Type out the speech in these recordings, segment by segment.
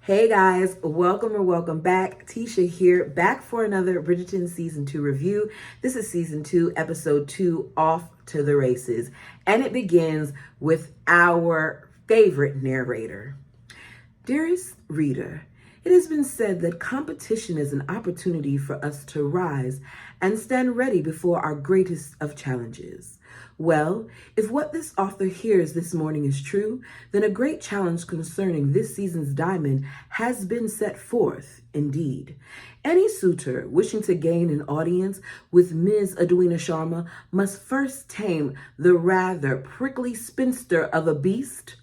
Hey guys, welcome or welcome back. Tisha here, back for another Bridgerton Season 2 review. This is Season 2, Episode 2, Off to the Races. And it begins with our favorite narrator. Dearest reader, it has been said that competition is an opportunity for us to rise and stand ready before our greatest of challenges. Well, if what this author hears this morning is true, then a great challenge concerning this season's diamond has been set forth indeed. Any suitor wishing to gain an audience with Ms. Edwina Sharma must first tame the rather prickly spinster of a beast,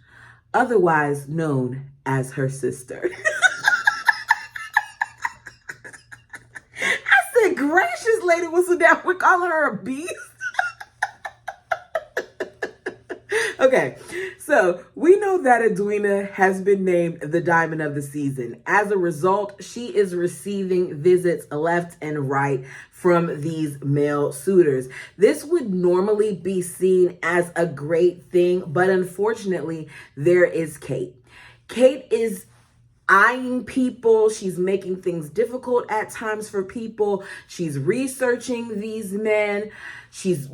otherwise known as her sister. I said, gracious lady, what's down? We're calling her a beast? Okay, so we know that Edwina has been named the diamond of the season. As a result, she is receiving visits left and right from these male suitors. This would normally be seen as a great thing, but unfortunately, there is Kate. Kate is eyeing people. She's making things difficult at times for people. She's researching these men. She's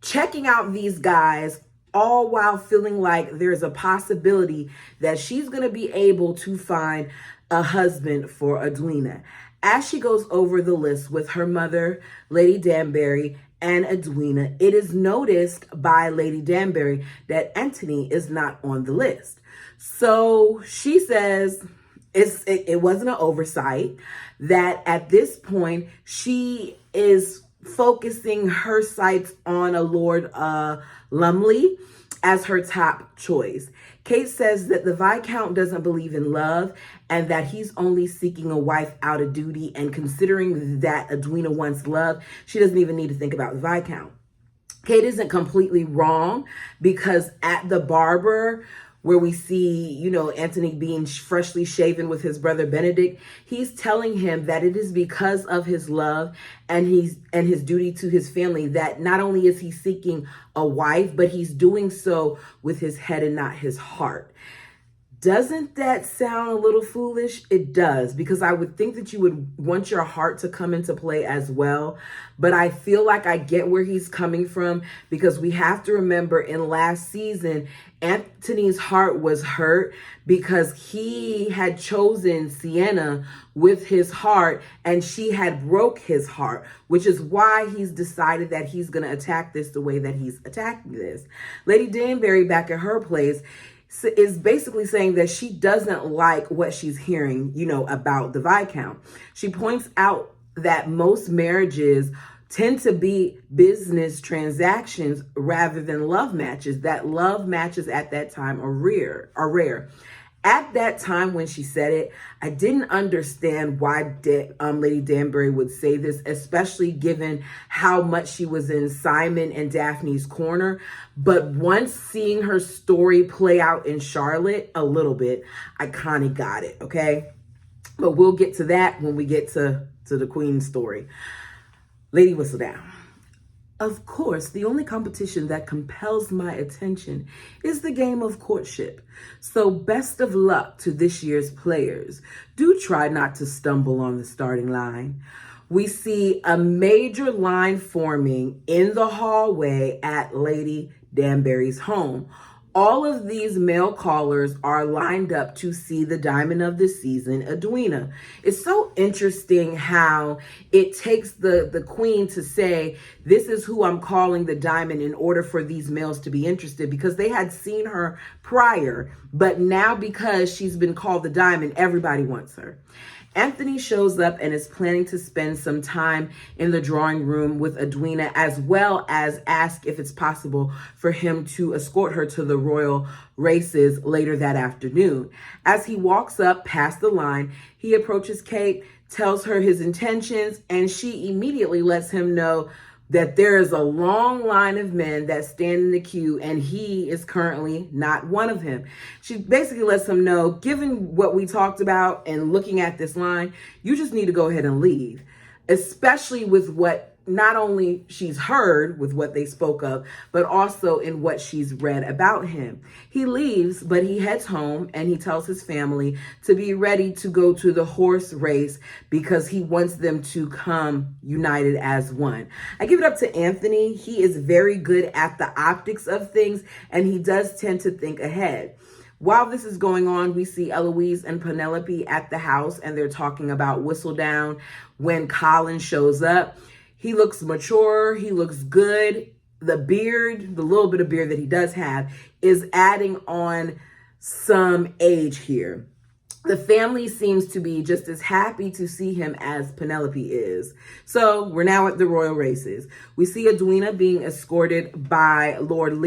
checking out these guys, all while feeling like there's a possibility that she's going to be able to find a husband for Edwina. As she goes over the list with her mother, Lady Danbury, and Edwina, it is noticed by Lady Danbury that Anthony is not on the list. So she says it wasn't an oversight, that at this point she is focusing her sights on a Lord Lumley as her top choice. Kate says that the Viscount doesn't believe in love and that he's only seeking a wife out of duty, and considering that Edwina wants love, she doesn't even need to think about the Viscount. Kate isn't completely wrong, because at the barber where we see, Anthony being freshly shaven with his brother Benedict, he's telling him that it is because of his love and his duty to his family that not only is he seeking a wife, but he's doing so with his head and not his heart. Doesn't that sound a little foolish? It does, because I would think that you would want your heart to come into play as well. But I feel like I get where he's coming from, because we have to remember in last season, Anthony's heart was hurt because he had chosen Sienna with his heart and she had broke his heart, which is why he's decided that he's going to attack this the way that he's attacking this. Lady Danbury, back at her place, is basically saying that she doesn't like what she's hearing, about the Viscount. She points out that most marriages tend to be business transactions rather than love matches, that love matches at that time are rare. At that time when she said it, I didn't understand why Lady Danbury would say this, especially given how much she was in Simon and Daphne's corner. But once seeing her story play out in Charlotte a little bit, I kind of got it, okay? But we'll get to that when we get to the Queen's story. Lady Whistledown. Of course, the only competition that compels my attention is the game of courtship. So best of luck to this year's players. Do try not to stumble on the starting line. We see a major line forming in the hallway at Lady Danbury's home. All of these male callers are lined up to see the diamond of the season, Edwina. It's so interesting how it takes the queen to say, this is who I'm calling the diamond, in order for these males to be interested, because they had seen her prior, but now because she's been called the diamond, everybody wants her. Anthony shows up and is planning to spend some time in the drawing room with Edwina, as well as ask if it's possible for him to escort her to the royal races later that afternoon. As he walks up past the line, he approaches Kate, tells her his intentions, and she immediately lets him know that there is a long line of men that stand in the queue and he is currently not one of them. She basically lets him know, given what we talked about and looking at this line, you just need to go ahead and leave, especially with what not only she's heard with what they spoke of, but also in what she's read about him. He leaves, but he heads home and he tells his family to be ready to go to the horse race because he wants them to come united as one. I give it up to Anthony. He is very good at the optics of things, and he does tend to think ahead. While this is going on, we see Eloise and Penelope at the house, and they're talking about Whistledown when Colin shows up. He looks mature. He looks good. The beard, the little bit of beard that he does have, is adding on some age here. The family seems to be just as happy to see him as Penelope is. So we're now at the royal races. We see Edwina being escorted by Lord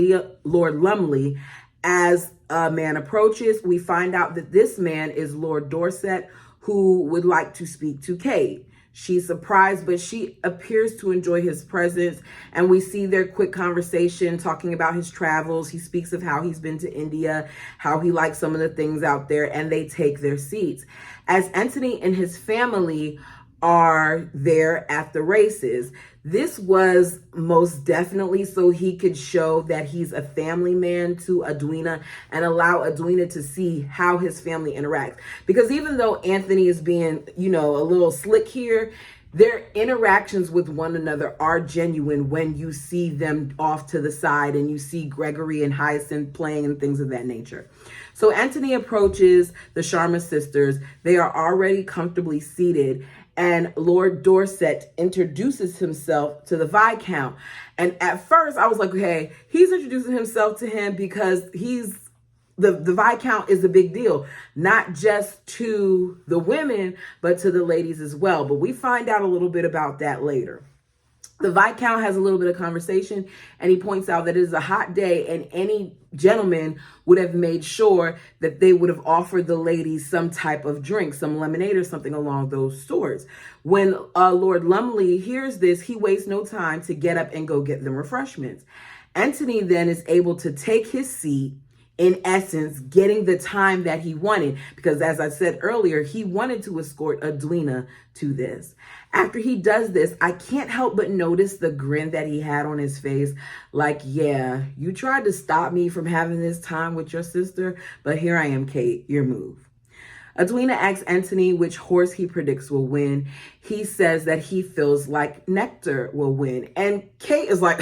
Lumley. As a man approaches, we find out that this man is Lord Dorset, who would like to speak to Kate. She's surprised, but she appears to enjoy his presence. And we see their quick conversation talking about his travels. He speaks of how he's been to India, how he likes some of the things out there, and they take their seats. As Anthony and his family are there at the races, this was most definitely so he could show that he's a family man to Edwina and allow Edwina to see how his family interacts. Because even though Anthony is being, a little slick here, their interactions with one another are genuine when you see them off to the side and you see Gregory and Hyacinth playing and things of that nature. So Anthony approaches the Sharma sisters. They are already comfortably seated, and Lord Dorset introduces himself to the Viscount. And at first I was like, okay, he's introducing himself to him because the Viscount is a big deal, not just to the women, but to the ladies as well. But we find out a little bit about that later. The Viscount has a little bit of conversation, and he points out that it is a hot day and any gentleman would have made sure that they would have offered the ladies some type of drink, some lemonade or something along those sorts. When Lord Lumley hears this, he wastes no time to get up and go get them refreshments. Anthony then is able to take his seat, in essence, getting the time that he wanted, because as I said earlier, he wanted to escort Edwina to this. After he does this, I can't help but notice the grin that he had on his face. Like, yeah, you tried to stop me from having this time with your sister, but here I am, Kate, your move. Edwina asks Anthony which horse he predicts will win. He says that he feels like Nectar will win. And Kate is like,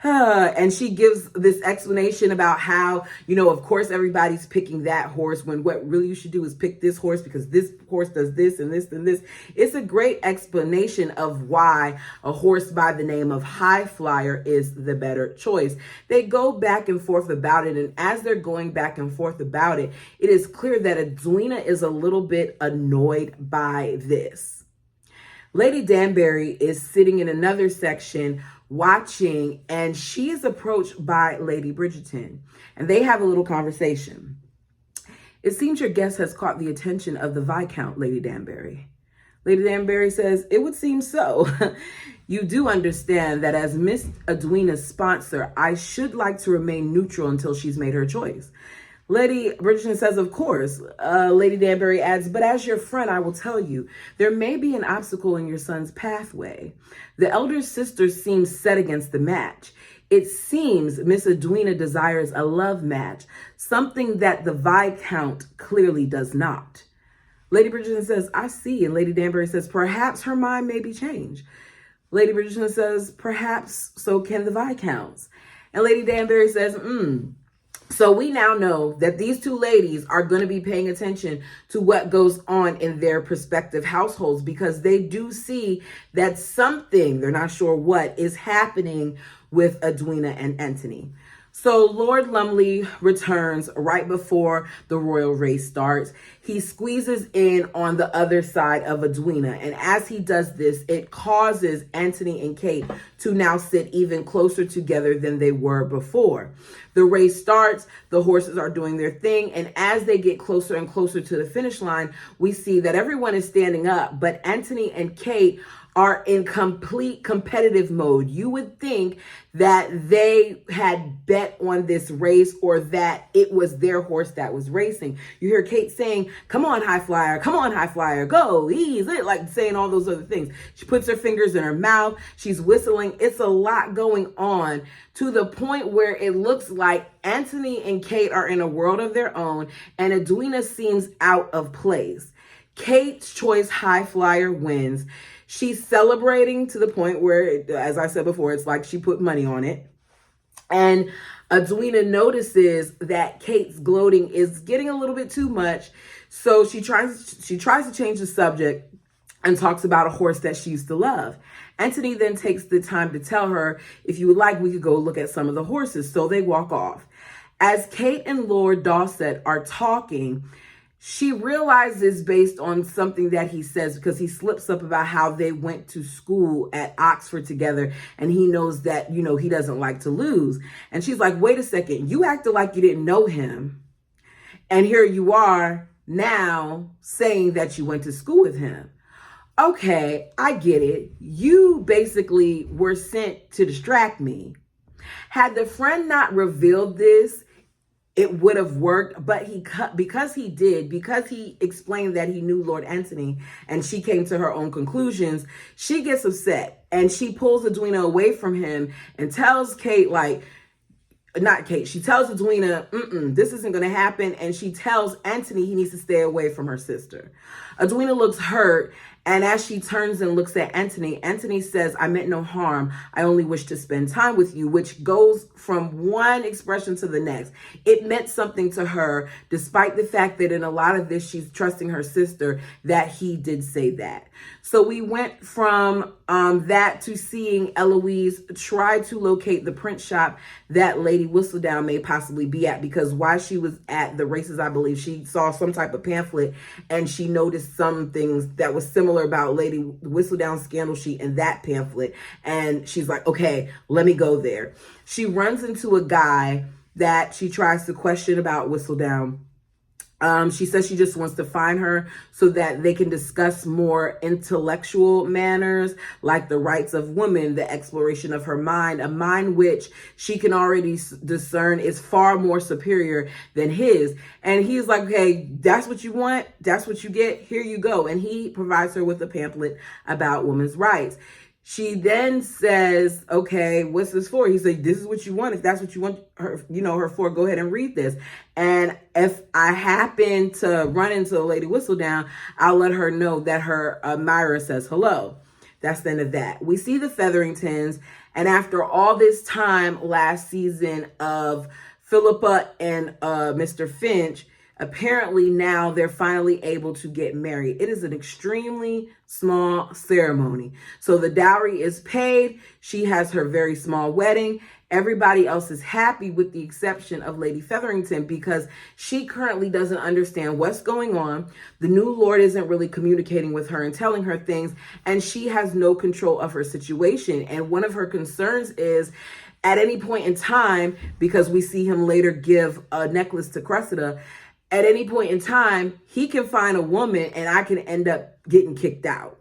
and she gives this explanation about how, of course, everybody's picking that horse when what really you should do is pick this horse because this horse does this and this and this. It's a great explanation of why a horse by the name of High Flyer is the better choice. They go back and forth about it. And as they're going back and forth about it, it is clear that Edwina is a little bit annoyed by this. Lady Danbury is sitting in another section watching, and she is approached by Lady Bridgerton, and they have a little conversation. It seems your guest has caught the attention of the Viscount, Lady Danbury. Lady Danbury says, it would seem so. You do understand that as Miss Edwina's sponsor, I should like to remain neutral until she's made her choice. Lady Bridgerton says, of course. Lady Danbury adds, but as your friend, I will tell you, there may be an obstacle in your son's pathway. The elder sister seems set against the match. It seems Miss Edwina desires a love match, something that the Viscount clearly does not. Lady Bridgerton says, I see. And Lady Danbury says, perhaps her mind may be changed. Lady Bridgerton says, perhaps so can the Viscounts. And Lady Danbury says, So we now know that these two ladies are going to be paying attention to what goes on in their respective households, because they do see that something, they're not sure what, is happening with Edwina and Anthony. So Lord Lumley returns right before the royal race starts. He squeezes in on the other side of Edwina. And as he does this, it causes Anthony and Kate to now sit even closer together than they were before. The race starts, the horses are doing their thing, and as they get closer and closer to the finish line, we see that everyone is standing up, but Anthony and Kate are in complete competitive mode. You would think that they had bet on this race or that it was their horse that was racing. You hear Kate saying, "Come on, high flyer, come on, high flyer, go, easy," like saying all those other things. She puts her fingers in her mouth. She's whistling. It's a lot going on to the point where it looks like Anthony and Kate are in a world of their own and Edwina seems out of place. Kate's choice, high flyer, wins. She's celebrating to the point where, as I said before, it's like she put money on it. And Edwina notices that Kate's gloating is getting a little bit too much. So she tries to change the subject and talks about a horse that she used to love. Anthony then takes the time to tell her, if you would like, we could go look at some of the horses. So they walk off. As Kate and Lord Dorset are talking, she realizes, based on something that he says, because he slips up about how they went to school at Oxford together, and he knows that, he doesn't like to lose. And she's like, wait a second, you acted like you didn't know him. And here you are now saying that you went to school with him. Okay, I get it. You basically were sent to distract me. Had the friend not revealed this, it would have worked, but because he explained that he knew Lord Anthony and she came to her own conclusions, she gets upset and she pulls Edwina away from him and tells Kate, she tells Edwina, this isn't going to happen. And she tells Anthony he needs to stay away from her sister. Edwina looks hurt. And as she turns and looks at Anthony, Anthony says, "I meant no harm. I only wish to spend time with you," which goes from one expression to the next. It meant something to her, despite the fact that in a lot of this, she's trusting her sister that he did say that. So we went from that to seeing Eloise try to locate the print shop that Lady Whistledown may possibly be at, because while she was at the races, I believe she saw some type of pamphlet and she noticed some things that was similar about Lady Whistledown's scandal sheet in that pamphlet. And she's like, okay, let me go there. She runs into a guy that she tries to question about Whistledown. She says she just wants to find her so that they can discuss more intellectual manners, like the rights of women, the exploration of her mind, a mind which she can already discern is far more superior than his. And he's like, okay, that's what you want. That's what you get. Here you go. And he provides her with a pamphlet about women's rights. She then says, okay, what's this for? He said, this is what you want. If that's what you want her, her for, go ahead and read this. And if I happen to run into Lady Whistledown, I'll let her know that her admirer says hello. That's the end of that. We see the Featheringtons. And after all this time last season of Philippa and Mr. Finch, apparently now they're finally able to get married. It is an extremely small ceremony. So the dowry is paid. She has her very small wedding. Everybody else is happy with the exception of Lady Featherington, because she currently doesn't understand what's going on. The new Lord isn't really communicating with her and telling her things, and she has no control of her situation. And one of her concerns is, at any point in time, because we see him later give a necklace to Cressida, at any point in time, he can find a woman and I can end up getting kicked out.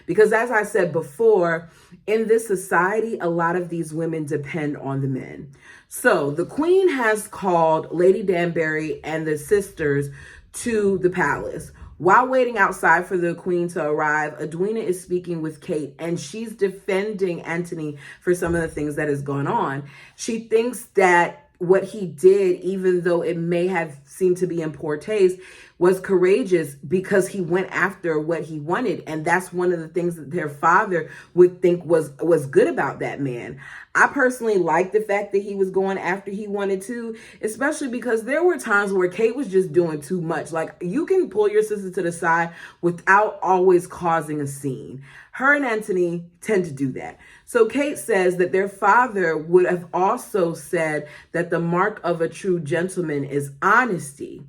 Because as I said before, in this society, a lot of these women depend on the men. So the queen has called Lady Danbury and the sisters to the palace. While waiting outside for the queen to arrive, Edwina is speaking with Kate and she's defending Anthony for some of the things that is going on. She thinks that what he did, even though it may have seemed to be in poor taste, was courageous because he went after what he wanted. And that's one of the things that their father would think was good about that man. I personally like the fact that he was going after he wanted to, especially because there were times where Kate was just doing too much. Like, you can pull your sister to the side without always causing a scene. Her and Anthony tend to do that. So Kate says that their father would have also said that the mark of a true gentleman is honesty.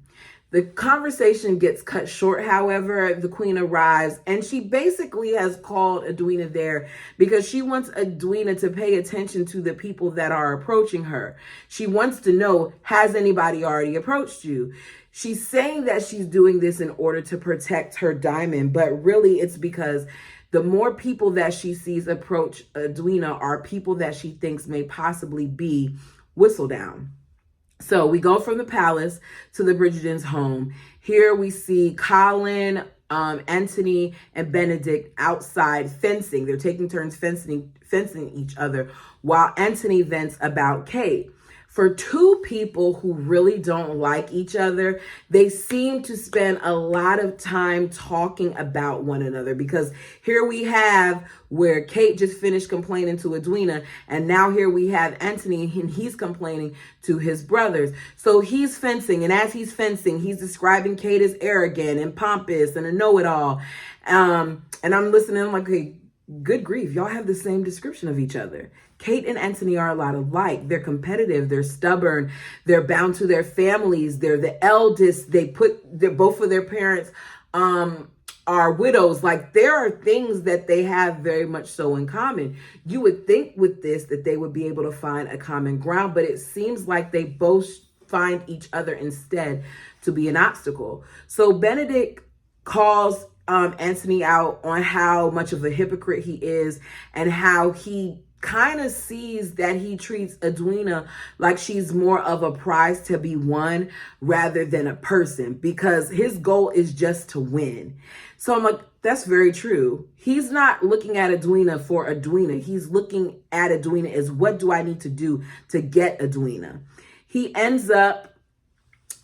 The conversation gets cut short, however. The queen arrives and she basically has called Edwina there because she wants Edwina to pay attention to the people that are approaching her. She wants to know, has anybody already approached you? She's saying that she's doing this in order to protect her diamond, but really it's because the more people that she sees approach Edwina are people that she thinks may possibly be Whistledown. So we go from the palace to the Bridgerton's home. Here we see Colin, Anthony, and Benedict outside fencing. They're taking turns fencing each other while Anthony vents about Kate. For two people who really don't like each other, they seem to spend a lot of time talking about one another, because here we have where Kate just finished complaining to Edwina, and now here we have Anthony and he's complaining to his brothers. So he's fencing, and as he's fencing, he's describing Kate as arrogant and pompous and a know-it-all. And I'm listening, I'm like, okay, good grief, y'all have the same description of each other. Kate and Anthony are a lot alike. They're competitive, they're stubborn, they're bound to their families, they're the eldest, they're both of their parents are widows. Like, there are things that they have very much so in common. You would think with this that they would be able to find a common ground, but it seems like they both find each other instead to be an obstacle. So Benedict calls Anthony out on how much of a hypocrite he is and how he kind of sees that he treats Edwina like she's more of a prize to be won rather than a person, because his goal is just to win. So I'm like, that's very true. He's not looking at Edwina for Edwina. He's looking at Edwina as, what do I need to do to get Edwina? He ends up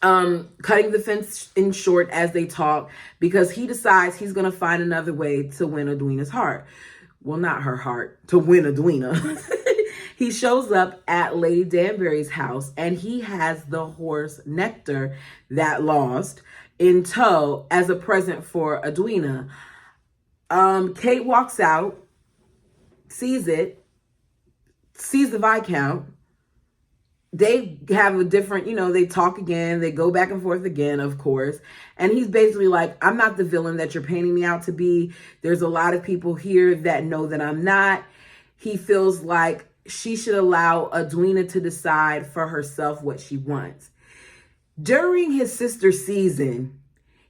cutting the fence in short as they talk, because he decides he's going to find another way to win Edwina's heart. Well, not her heart, to win Edwina. He shows up at Lady Danbury's house and he has the horse Nectar that lost in tow as a present for Edwina. Kate walks out, sees it, sees the Viscount. They have a different, they talk again. They go back and forth again, of course. And he's basically like, I'm not the villain that you're painting me out to be. There's a lot of people here that know that I'm not. He feels like she should allow Edwina to decide for herself what she wants. During his sister's season,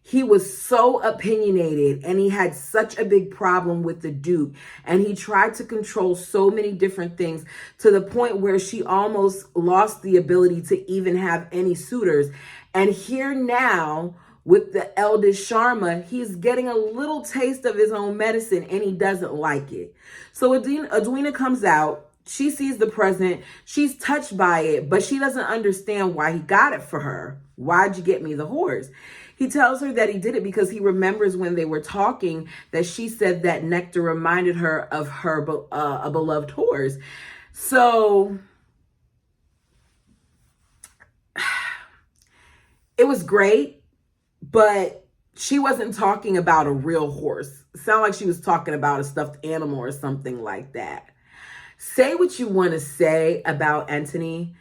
he was so opinionated and he had such a big problem with the Duke, and he tried to control so many different things to the point where she almost lost the ability to even have any suitors. And here now with the eldest Sharma, he's getting a little taste of his own medicine and he doesn't like it. So Edwina comes out, she sees the present, she's touched by it, but she doesn't understand why he got it for her. Why'd you get me the horse? He tells her that he did it because he remembers when they were talking that she said that Nectar reminded her of her a beloved horse. So it was great, but she wasn't talking about a real horse. It sounded like she was talking about a stuffed animal or something like that. Say what you want to say about Anthony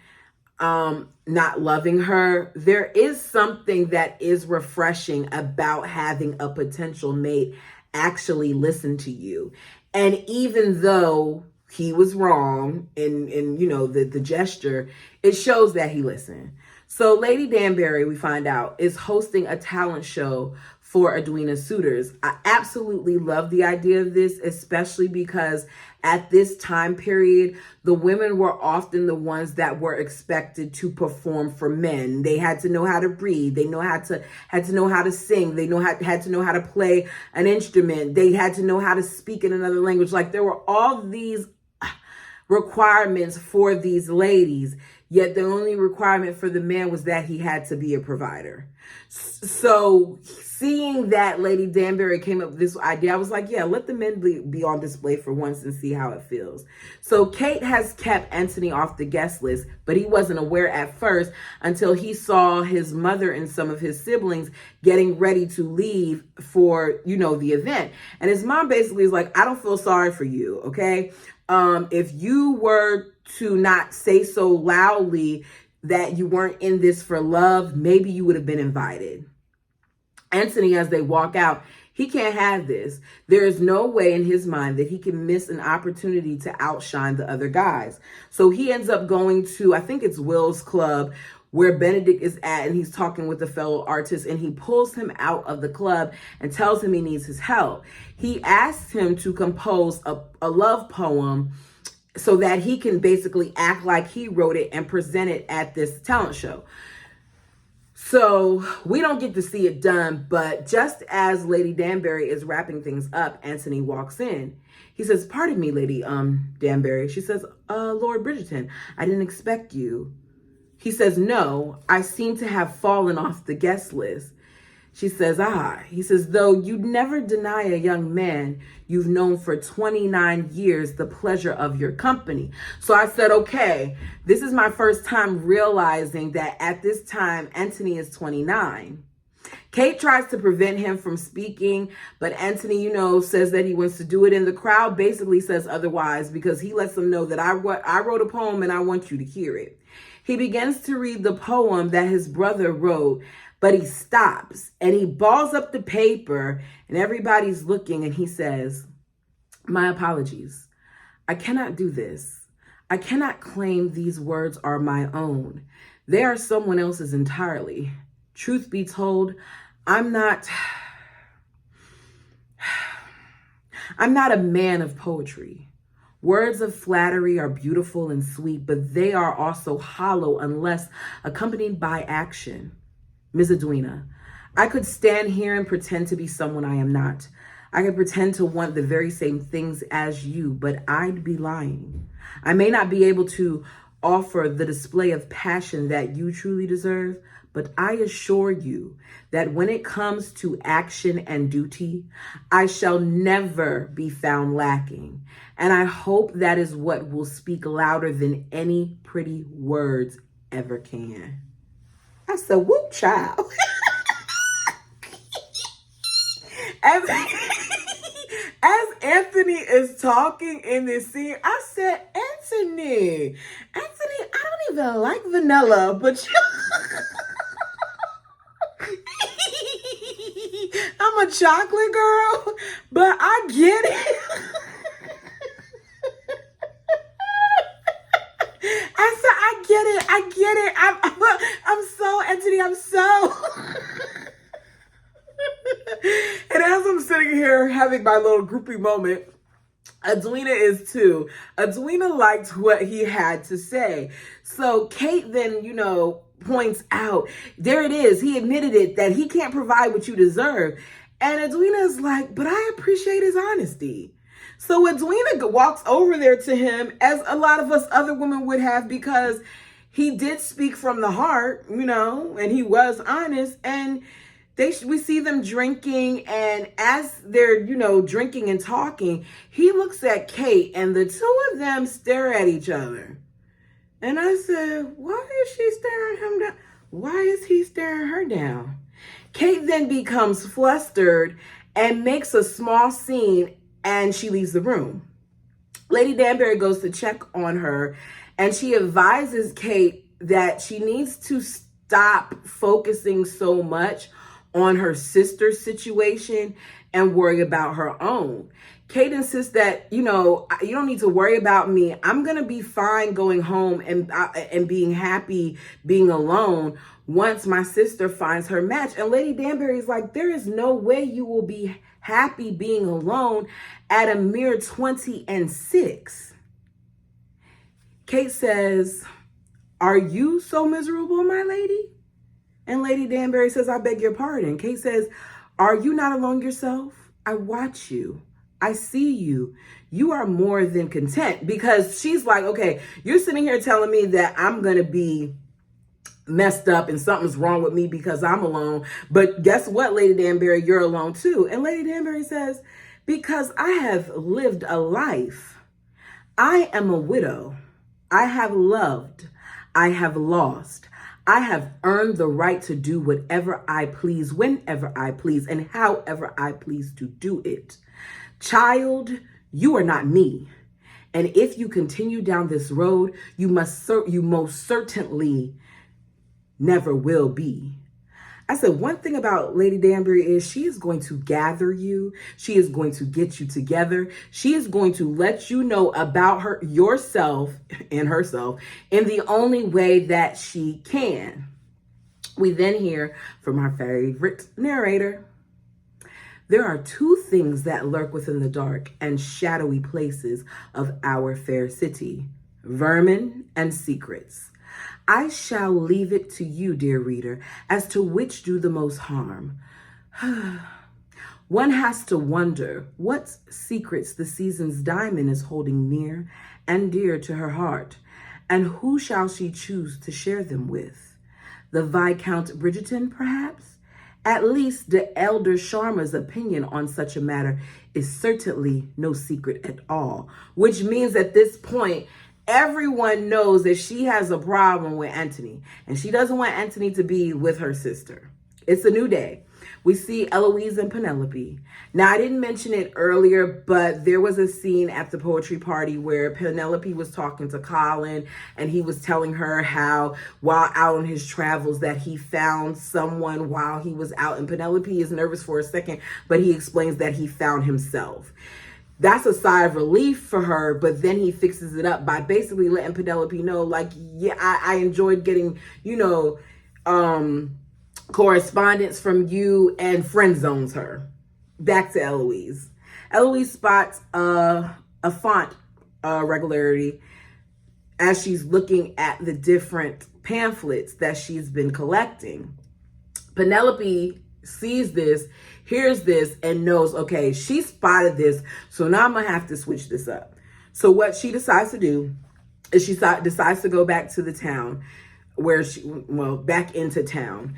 not loving her. There is something that is refreshing about having a potential mate actually listen to you. And even though he was wrong in the gesture, it shows that he listened. So Lady Danbury, we find out, is hosting a talent show for Edwina's suitors. I absolutely love the idea of this, especially because at this time period, the women were often the ones that were expected to perform for men. They had to know how to read. They had to know how to sing. They had to know how to play an instrument. They had to know how to speak in another language. Like, there were all these requirements for these ladies, yet the only requirement for the man was that he had to be a provider. So seeing that Lady Danbury came up with this idea, I was like, yeah, let the men be on display for once and see how it feels. So Kate has kept Anthony off the guest list, but he wasn't aware at first until he saw his mother and some of his siblings getting ready to leave for, the event. And his mom basically is like, I don't feel sorry for you, okay? If you were to not say so loudly, that you weren't in this for love, maybe you would have been invited. Anthony, as they walk out, he can't have this. There is no way in his mind that he can miss an opportunity to outshine the other guys. So he ends up going to, I think it's Will's club, where Benedict is at, and he's talking with a fellow artist, and he pulls him out of the club and tells him he needs his help. He asks him to compose a love poem so that he can basically act like he wrote it and present it at this talent show. So we don't get to see it done, but just as Lady Danbury is wrapping things up, Anthony walks in. He says, "Pardon me, Lady Danbury." She says, "Lord Bridgerton, I didn't expect you." He says, "No, I seem to have fallen off the guest list." She says, "Ah." He says, "Though you'd never deny a young man you've known for 29 years the pleasure of your company." So I said, okay, this is my first time realizing that at this time, Anthony is 29. Kate tries to prevent him from speaking, but Anthony, says that he wants to do it. And the crowd basically says otherwise, because he lets them know that I wrote a poem and I want you to hear it. He begins to read the poem that his brother wrote, but he stops and he balls up the paper and everybody's looking, and he says, "My apologies. I cannot do this. I cannot claim these words are my own. They are someone else's entirely. Truth be told, I'm not a man of poetry. Words of flattery are beautiful and sweet, but they are also hollow unless accompanied by action. Miss Edwina, I could stand here and pretend to be someone I am not. I could pretend to want the very same things as you, but I'd be lying. I may not be able to offer the display of passion that you truly deserve, but I assure you that when it comes to action and duty, I shall never be found lacking. And I hope that is what will speak louder than any pretty words ever can." I said, "Whoop, child." As Anthony is talking in this scene, I said, Anthony, I don't even like vanilla, but I'm a chocolate girl, but I get it. I said, I get it. I'm so, Anthony, I'm so. And as I'm sitting here having my little groupie moment, Edwina is too. Edwina liked what he had to say. So Kate then, points out, there it is. He admitted it, that he can't provide what you deserve. And Edwina is like, but I appreciate his honesty. So Edwina walks over there to him, as a lot of us other women would have, because he did speak from the heart, and he was honest. And we see them drinking, and as they're, drinking and talking, he looks at Kate, and the two of them stare at each other. And I said, why is she staring him down? Why is he staring her down? Kate then becomes flustered and makes a small scene, and she leaves the room. Lady Danbury goes to check on her, and she advises Kate that she needs to stop focusing so much on her sister's situation and worry about her own. Kate insists that, you don't need to worry about me. I'm going to be fine going home and being happy being alone once my sister finds her match. And Lady Danbury is like, there is no way you will be happy being alone at a mere 26. Kate says, are you so miserable, my lady? And Lady Danbury says, I beg your pardon. Kate says, are you not alone yourself? I watch you. I see you. You are more than content. Because she's like, okay, you're sitting here telling me that I'm going to be messed up and something's wrong with me because I'm alone. But guess what, Lady Danbury, you're alone too. And Lady Danbury says, because I have lived a life. I am a widow. I have loved. I have lost. I have earned the right to do whatever I please, whenever I please, and however I please to do it. Child, you are not me. And if you continue down this road, you most certainly never will be. I said, one thing about Lady Danbury is she is going to gather you. She is going to get you together. She is going to let you know about yourself and herself in the only way that she can. We then hear from our favorite narrator. There are two things that lurk within the dark and shadowy places of our fair city: vermin and secrets. I shall leave it to you, dear reader, as to which do the most harm. One has to wonder what secrets the season's diamond is holding near and dear to her heart, and who shall she choose to share them with? The Viscount Bridgerton, perhaps? At least the elder Sharma's opinion on such a matter is certainly no secret at all, which means at this point, everyone knows that she has a problem with Anthony, and she doesn't want Anthony to be with her sister. It's a new day. We see Eloise and Penelope. Now, I didn't mention it earlier, but there was a scene at the poetry party where Penelope was talking to Colin, and he was telling her how while out on his travels that he found someone while he was out, and Penelope is nervous for a second, but he explains that he found himself. That's a sigh of relief for her, but then he fixes it up by basically letting Penelope know, like, yeah, I enjoyed getting, correspondence from you, and friend zones her. Back to Eloise. Eloise spots a font regularity as she's looking at the different pamphlets that she's been collecting. Penelope sees this, hears this, and knows, okay, she spotted this, so now I'm gonna have to switch this up. So what she decides to do is she decides to go back to the town back into town.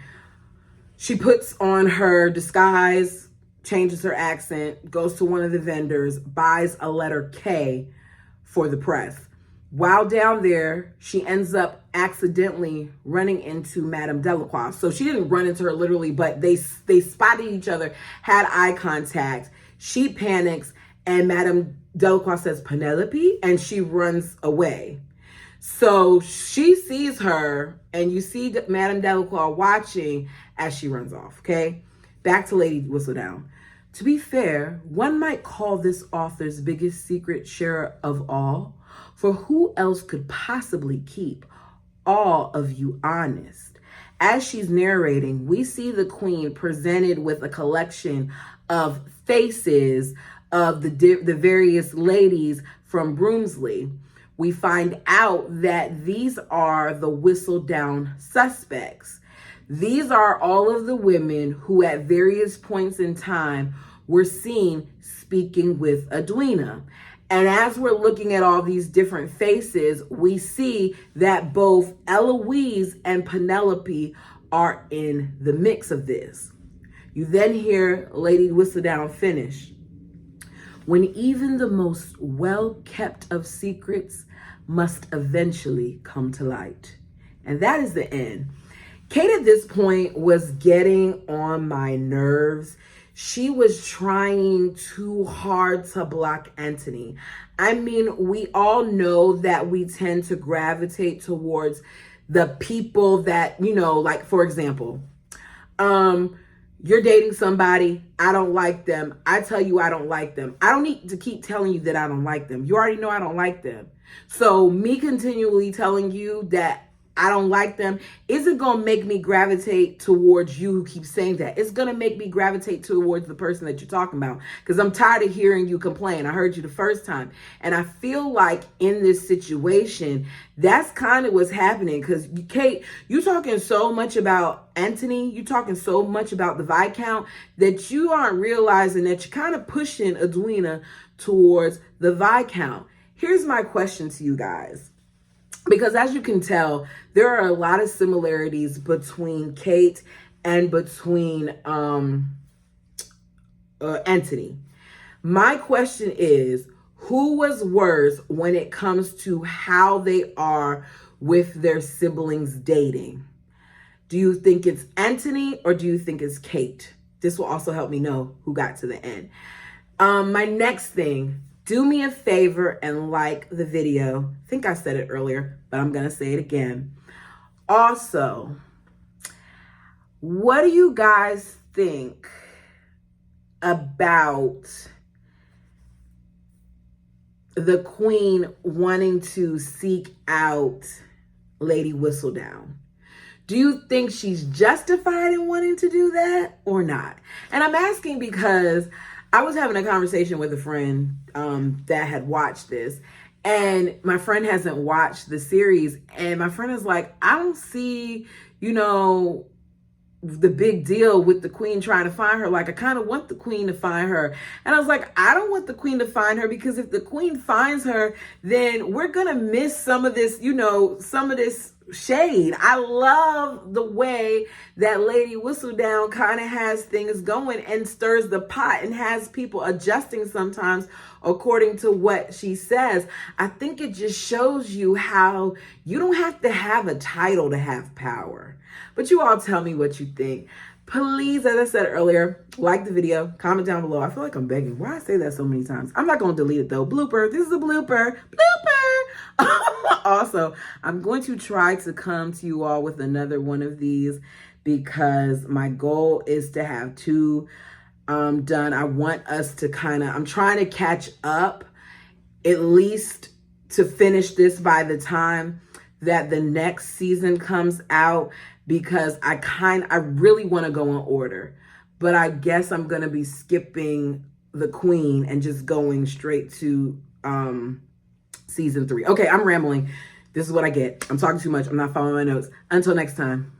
She puts on her disguise, changes her accent, goes to one of the vendors, buys a letter K for the press. While down there, she ends up accidentally running into Madame Delacroix. So she didn't run into her literally, but they spotted each other, had eye contact. She panics, and Madame Delacroix says, "Penelope," and she runs away. So she sees her, and you see Madame Delacroix watching as she runs off, okay? Back to Lady Whistledown. To be fair, one might call this author's biggest secret share of all, for who else could possibly keep all of you honest? As she's narrating, we see the queen presented with a collection of faces of the various ladies from Broomsley. We find out that these are the Whistledown suspects. These are all of the women who at various points in time were seen speaking with Edwina. And as we're looking at all these different faces, we see that both Eloise and Penelope are in the mix of this. You then hear Lady Whistledown finish. When even the most well-kept of secrets must eventually come to light. And that is the end. Kate at this point was getting on my nerves. She was trying too hard to block Anthony. I mean, we all know that we tend to gravitate towards the people that, like, for example, you're dating somebody, I don't like them. I tell you I don't like them. I don't need to keep telling you that I don't like them. You already know I don't like them. So me continually telling you that I don't like them isn't going to make me gravitate towards you who keeps saying that. It's going to make me gravitate towards the person that you're talking about, because I'm tired of hearing you complain. I heard you the first time. And I feel like in this situation, that's kind of what's happening, because Kate, you talking so much about Anthony, you talking so much about the Viscount that you aren't realizing that you're kind of pushing Edwina towards the Viscount. Here's my question to you guys. Because as you can tell, there are a lot of similarities between Kate and between Anthony. My question is, who was worse when it comes to how they are with their siblings dating? Do you think it's Anthony or do you think it's Kate? This will also help me know who got to the end. My next thing, do me a favor and like the video. I think I said it earlier, but I'm going to say it again. Also, What do you guys think about the queen wanting to seek out Lady Whistledown? Do you think she's justified in wanting to do that or not? And I'm asking because I was having a conversation with a friend that had watched this, and my friend hasn't watched the series, and my friend is like, I don't see, the big deal with the queen trying to find her. Like, I kind of want the queen to find her. And I was like, I don't want the queen to find her, because if the queen finds her, then we're going to miss some of this, some of this shade. I love the way that Lady Whistledown kind of has things going and stirs the pot and has people adjusting sometimes according to what she says. I think it just shows you how you don't have to have a title to have power. But you all tell me what you think. Please, as I said earlier, like the video, comment down below. I feel like I'm begging. Why I say that so many times? I'm not going to delete it though. Blooper. This is a blooper. Blooper. Also, I'm going to try to come to you all with another one of these, because my goal is to have 2 done. I want us to I'm trying to catch up, at least to finish this by the time that the next season comes out, because I really want to go in order, but I guess I'm going to be skipping the queen and just going straight to season 3. Okay, I'm rambling. This is what I get. I'm talking too much. I'm not following my notes. Until next time.